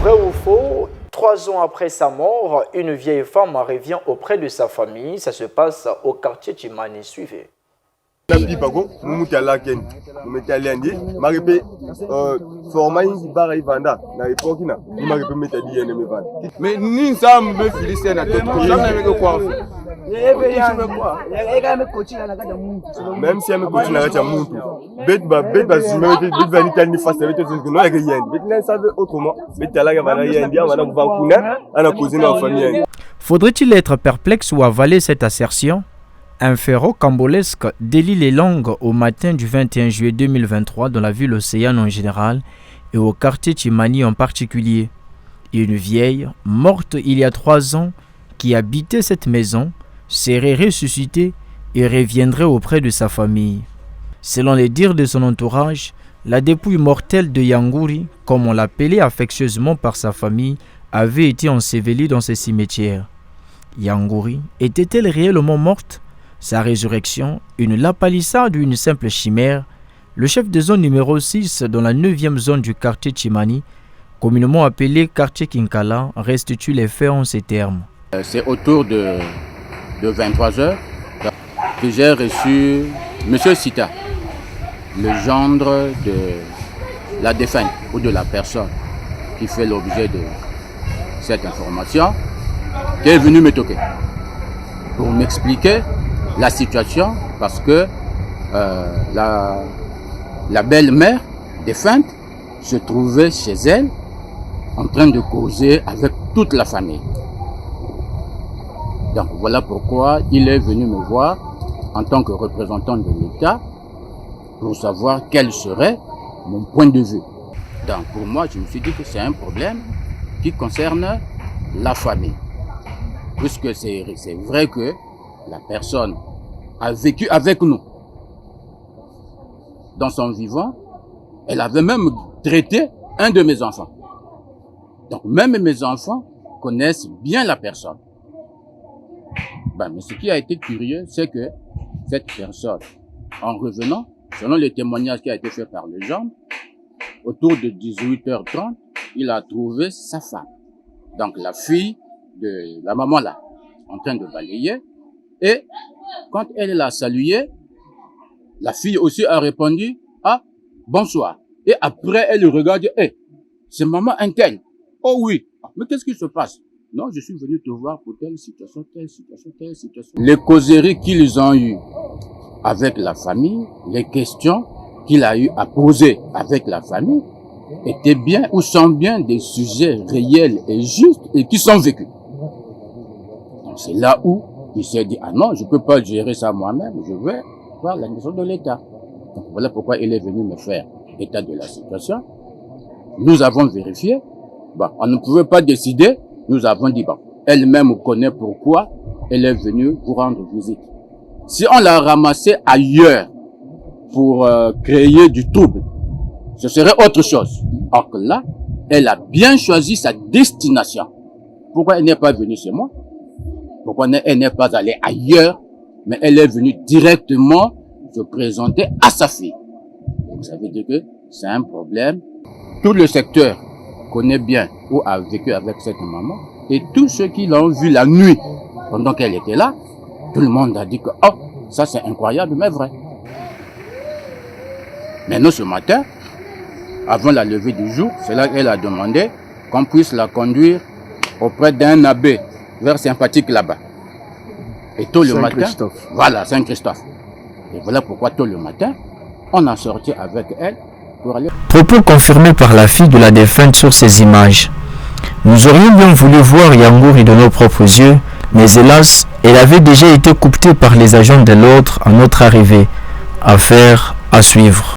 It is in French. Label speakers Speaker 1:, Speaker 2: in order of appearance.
Speaker 1: Vrai ou faux, 3 ans après sa mort, une vieille femme revient auprès de sa famille. Ça se passe au quartier Tchimani. Suivez.
Speaker 2: Mais ni ça me félicite à tout. Même si elle me continue à faire mon tour,
Speaker 3: faudrait-il être perplexe ou avaler cette assertion? Un fait rocambolesque délie les langues au matin du 21 juillet 2023 dans la ville Océane en général et au quartier Tchimani en particulier. Une vieille, morte il y a 3 ans, qui habitait cette maison, serait ressuscitée et reviendrait auprès de sa famille. Selon les dires de son entourage, la dépouille mortelle de Yangouri, comme on l'appelait affectueusement par sa famille, avait été ensevelie dans ce cimetière. Yangouri était-elle réellement morte? Sa résurrection, une lapalissade ou une simple chimère? Le chef de zone numéro 6 dans la 9e zone du quartier Tchimani, communément appelé quartier Kinkala, restitue les faits en ces termes.
Speaker 4: C'est autour de 23h que j'ai reçu M. Sita, le gendre de la défunte ou de la personne qui fait l'objet de cette information, qui est venu me toquer pour m'expliquer la situation, parce que la belle-mère défunte se trouvait chez elle en train de causer avec toute la famille. Donc voilà pourquoi il est venu me voir en tant que représentant de l'État pour savoir quel serait mon point de vue. Donc pour moi, je me suis dit que c'est un problème qui concerne la famille. Puisque c'est vrai que la personne a vécu avec nous. Dans son vivant, elle avait même traité un de mes enfants. Donc même mes enfants connaissent bien la personne. Mais ce qui a été curieux, c'est que cette personne, en revenant, selon le témoignage qui a été fait par les gens, autour de 18h30, il a trouvé sa femme. Donc la fille de la maman là, en train de balayer. Et quand elle l'a salué, la fille aussi a répondu « Ah, bonsoir ». Et après, elle regarde « Eh, c'est maman Intel ». « Oh oui, mais qu'est-ce qui se passe ?» « Non, je suis venu te voir pour telle situation, telle situation, telle situation. » Les causeries qu'ils ont eues avec la famille, les questions qu'il a eu à poser avec la famille, étaient bien ou sont bien des sujets réels et justes et qui sont vécus. Donc c'est là où il s'est dit, ah non, je ne peux pas gérer ça moi-même, je vais voir la question de l'État. Donc voilà pourquoi il est venu me faire état de la situation. Nous avons vérifié, on ne pouvait pas décider. Nous avons dit, elle-même connaît pourquoi elle est venue pour rendre visite. Si on l'a ramassée ailleurs pour créer du trouble, ce serait autre chose. Or que là, elle a bien choisi sa destination. Pourquoi elle n'est pas venue chez moi? Pourquoi elle n'est pas allée ailleurs? Mais elle est venue directement se présenter à sa fille. Donc ça veut dire que c'est un problème. Tout le secteur connaît bien ou a vécu avec cette maman, et tous ceux qui l'ont vu la nuit, pendant qu'elle était là, tout le monde a dit que, oh, ça c'est incroyable, mais vrai. Maintenant ce matin, avant la levée du jour, c'est là qu'elle a demandé qu'on puisse la conduire auprès d'un abbé, vers sympathique là-bas. Et tôt le matin, voilà, Saint-Christophe. Et voilà pourquoi tôt le matin, on a sorti avec elle.
Speaker 3: Propos confirmés par la fille de la défunte sur ces images. Nous aurions bien voulu voir Yangouri de nos propres yeux, mais hélas, elle avait déjà été coupée par les agents de l'ordre à notre arrivée. Affaire à suivre.